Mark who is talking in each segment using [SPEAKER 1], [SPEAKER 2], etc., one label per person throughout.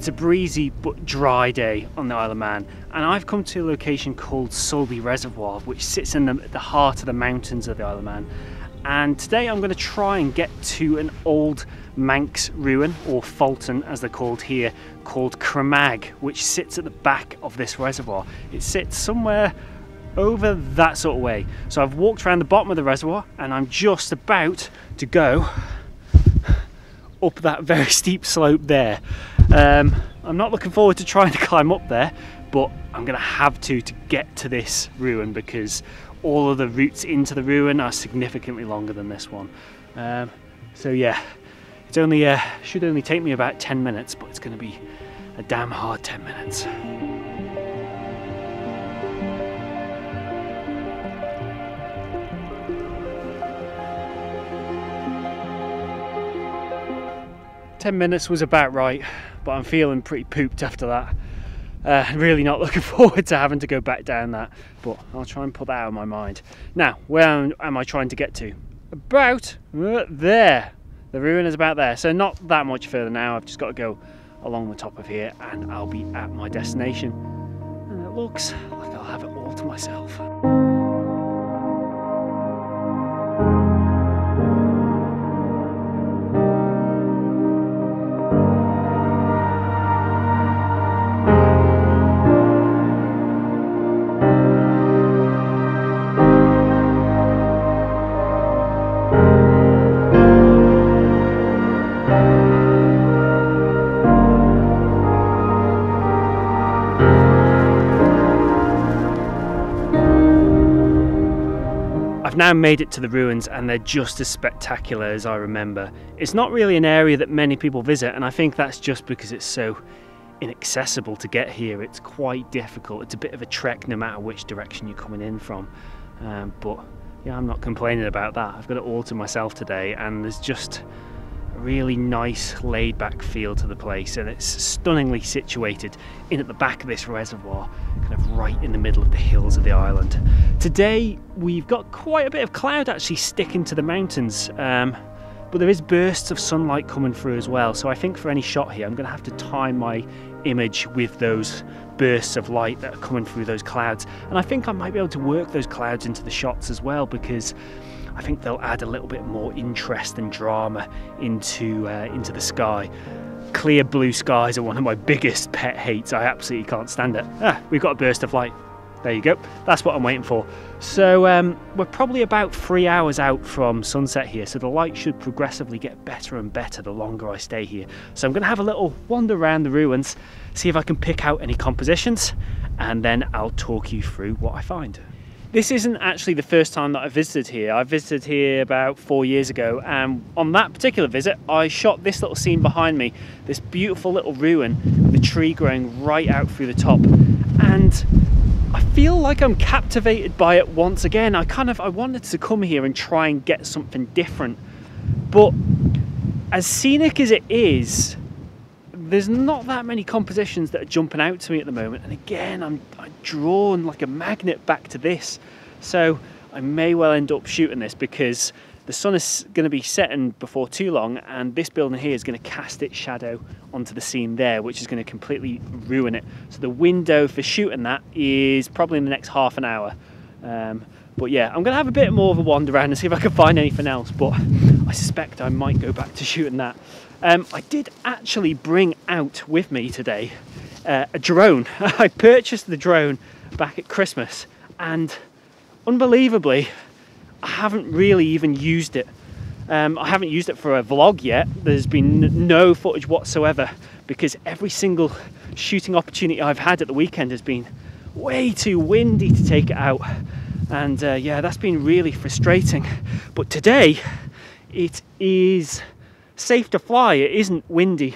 [SPEAKER 1] It's a breezy but dry day on the Isle of Man, and I've come to a location called Sulby Reservoir, which sits in the heart of the mountains of the Isle of Man. And today I'm going to try and get to an old Manx ruin, or Fulton as they're called here, called Cramag, which sits at the back of this reservoir. It sits somewhere over that sort of way. So I've walked around the bottom of the reservoir and I'm just about to go up that very steep slope there. I'm not looking forward to trying to climb up there, but I'm going to have to get to this ruin because all of the routes into the ruin are significantly longer than this one. So yeah, it's only should only take me about 10 minutes, but it's going to be a damn hard 10 minutes. Ten minutes was about right, but I'm feeling pretty pooped after that. Really not looking forward to having to go back down that, but I'll try and put that out of my mind. Now, where am I trying to get to? About there. The ruin is about there, so not that much further now. I've just got to go along the top of here and I'll be at my destination. And it looks like I'll have it all to myself. I've now made it to the ruins and they're just as spectacular as I remember. It's not really an area that many people visit, and I think that's just because it's so inaccessible to get here. It's quite difficult. It's a bit of a trek no matter which direction you're coming in from. But yeah, I'm not complaining about that. I've got it all to myself today, and there's just a really nice laid back feel to the place, and it's stunningly situated in at the back of this reservoir, kind of right in the middle of the hills of the island. Today we've got quite a bit of cloud actually sticking to the mountains, but there is bursts of sunlight coming through as well, so I think for any shot here I'm going to have to time my image with those bursts of light that are coming through those clouds, and I think I might be able to work those clouds into the shots as well, because I think they'll add a little bit more interest and drama into the sky. Clear blue skies are one of my biggest pet hates. I absolutely can't stand it. We've got a burst of light. There you go. That's what I'm waiting for. So we're probably about 3 hours out from sunset here, so the light should progressively get better and better the longer I stay here. So I'm going to have a little wander around the ruins, see if I can pick out any compositions, and then I'll talk you through what I find. This isn't actually the first time that I visited here. I visited here about 4 years ago, and on that particular visit I shot this little scene behind me, this beautiful little ruin with a tree growing right out through the top, and I feel like I'm captivated by it once again. I wanted to come here and try and get something different, but as scenic as it is, there's not that many compositions that are jumping out to me at the moment, and again I'm drawn like a magnet back to this, so I may well end up shooting this because the sun is going to be setting before too long, and this building here is going to cast its shadow onto the scene there, which is going to completely ruin it. So the window for shooting that is probably in the next half an hour. But yeah, I'm going to have a bit more of a wander around and see if I can find anything else, but I suspect I might go back to shooting that. I did actually bring out with me today a drone. I purchased the drone back at Christmas, and unbelievably I haven't really even used it. I haven't used it for a vlog yet. There's been no footage whatsoever because every single shooting opportunity I've had at the weekend has been way too windy to take it out, and yeah, that's been really frustrating. But today it is safe to fly. It isn't windy,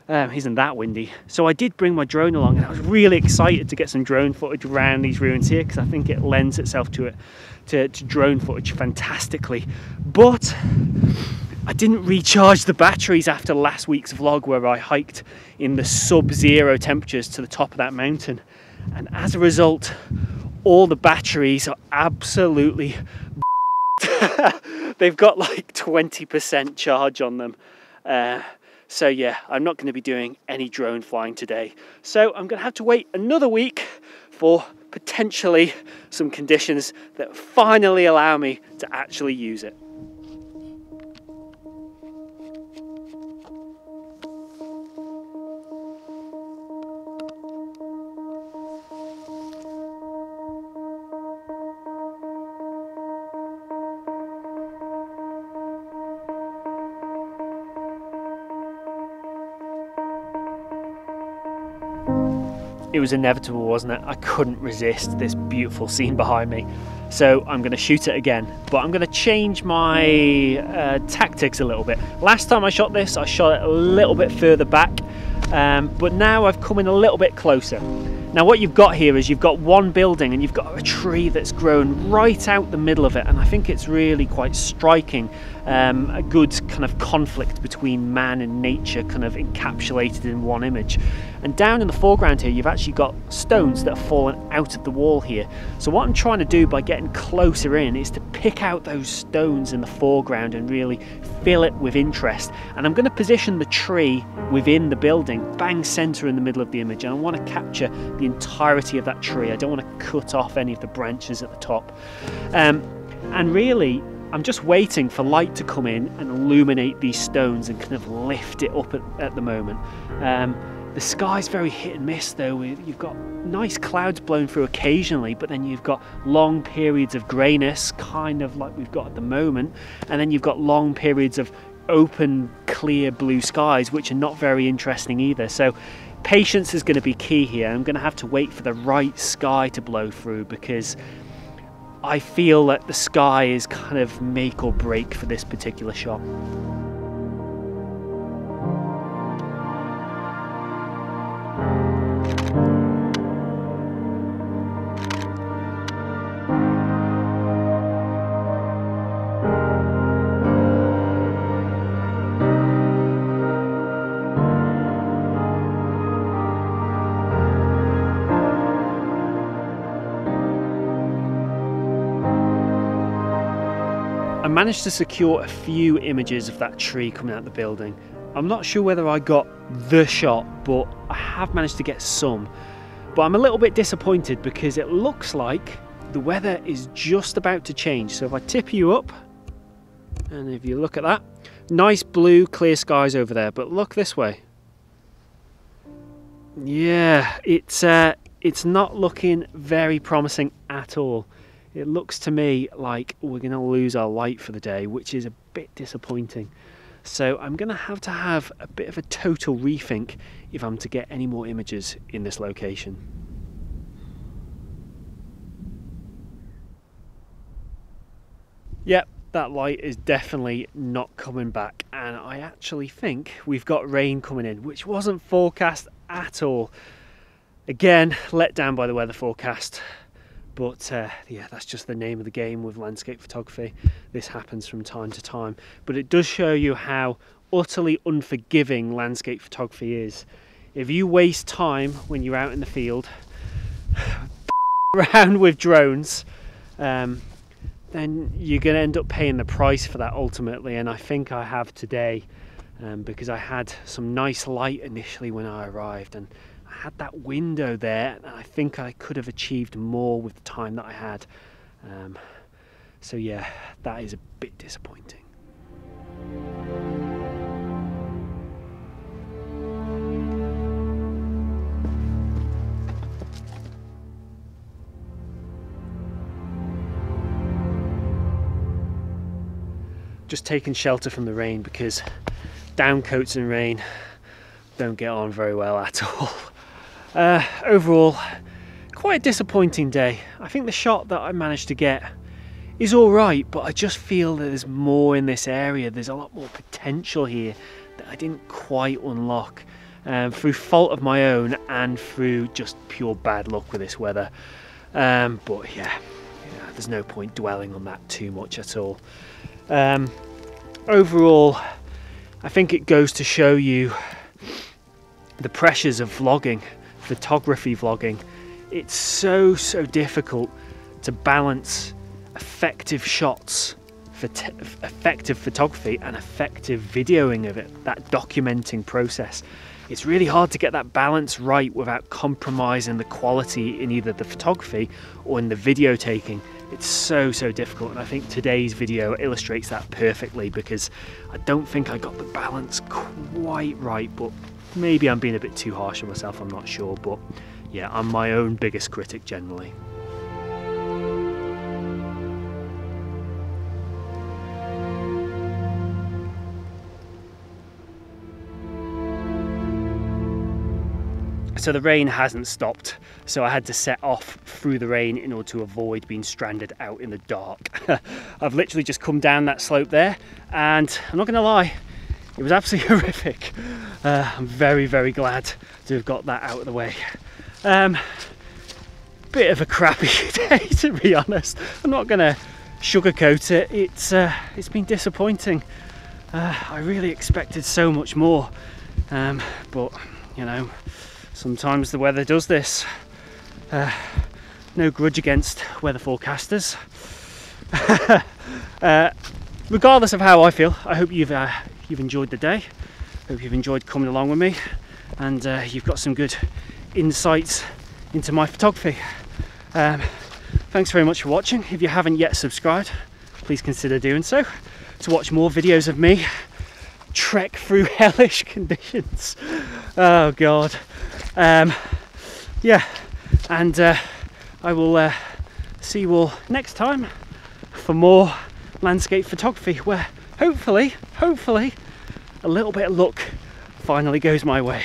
[SPEAKER 1] isn't that windy, so I did bring my drone along, and I was really excited to get some drone footage around these ruins here because I think it lends itself to drone footage fantastically. But I didn't recharge the batteries after last week's vlog where I hiked in the sub-zero temperatures to the top of that mountain, and as a result all the batteries are absolutely they've got like 20% charge on them. So yeah, I'm not going to be doing any drone flying today. So I'm going to have to wait another week for potentially some conditions that finally allow me to actually use it. It was inevitable, wasn't it? I couldn't resist this beautiful scene behind me. So I'm going to shoot it again, but I'm going to change my tactics a little bit. Last time I shot this, I shot it a little bit further back, but now I've come in a little bit closer. Now what you've got here is you've got one building and you've got a tree that's grown right out the middle of it, and I think it's really quite striking. A good kind of conflict between man and nature kind of encapsulated in one image. And down in the foreground here you've actually got stones that have fallen out of the wall here. So what I'm trying to do by getting closer in is to pick out those stones in the foreground and really fill it with interest. And I'm going to position the tree within the building, bang center in the middle of the image, and I want to capture the entirety of that tree. I don't want to cut off any of the branches at the top. And really I'm just waiting for light to come in and illuminate these stones and kind of lift it up at the moment. The sky's very hit and miss though. You've got nice clouds blowing through occasionally, but then you've got long periods of greyness, kind of like we've got at the moment, and then you've got long periods of open, clear blue skies, which are not very interesting either. So patience is going to be key here. I'm going to have to wait for the right sky to blow through, because I feel that the sky is kind of make or break for this particular shot. I managed to secure a few images of that tree coming out the building. I'm not sure whether I got the shot, but I have managed to get some. But I'm a little bit disappointed because it looks like the weather is just about to change. So if I tip you up, and if you look at that, nice blue clear skies over there, but look this way. Yeah, it's not looking very promising at all. It looks to me like we're going to lose our light for the day, which is a bit disappointing. So I'm going to have a bit of a total rethink if I'm to get any more images in this location. Yep, that light is definitely not coming back, and I actually think we've got rain coming in, which wasn't forecast at all. Again, let down by the weather forecast. But yeah, that's just the name of the game with landscape photography. This happens from time to time. But it does show you how utterly unforgiving landscape photography is. If you waste time when you're out in the field around with drones, then you're going to end up paying the price for that ultimately. And I think I have today, because I had some nice light initially when I arrived, and I had that window there, and I think I could have achieved more with the time that I had. So yeah, that is a bit disappointing. Just taking shelter from the rain, because downcoats and rain don't get on very well at all. Overall, quite a disappointing day. I think the shot that I managed to get is alright, but I just feel that there's more in this area. There's a lot more potential here that I didn't quite unlock, through fault of my own and through just pure bad luck with this weather. But yeah, there's no point dwelling on that too much at all. Overall, I think it goes to show you the pressures of vlogging, photography vlogging. It's so difficult to balance effective shots for effective photography and effective videoing of it, that documenting process. It's really hard to get that balance right without compromising the quality in either the photography or in the video taking. It's so difficult, and I think today's video illustrates that perfectly, because I don't think I got the balance quite right, but maybe I'm being a bit too harsh on myself, I'm not sure. But yeah, I'm my own biggest critic generally. So the rain hasn't stopped, so I had to set off through the rain in order to avoid being stranded out in the dark. I've literally just come down that slope there, and I'm not going to lie, it was absolutely horrific. I'm very glad to have got that out of the way. Bit of a crappy day, to be honest. I'm not going to sugarcoat it. It's been disappointing. I really expected so much more, but you know, sometimes the weather does this. No grudge against weather forecasters. Regardless of how I feel, I hope you've enjoyed the day. Hope you've enjoyed coming along with me, and you've got some good insights into my photography. Thanks very much for watching. If you haven't yet subscribed, please consider doing so to watch more videos of me trek through hellish conditions. Oh god. Yeah, and I will see you all next time for more landscape photography, where hopefully a little bit of luck finally goes my way.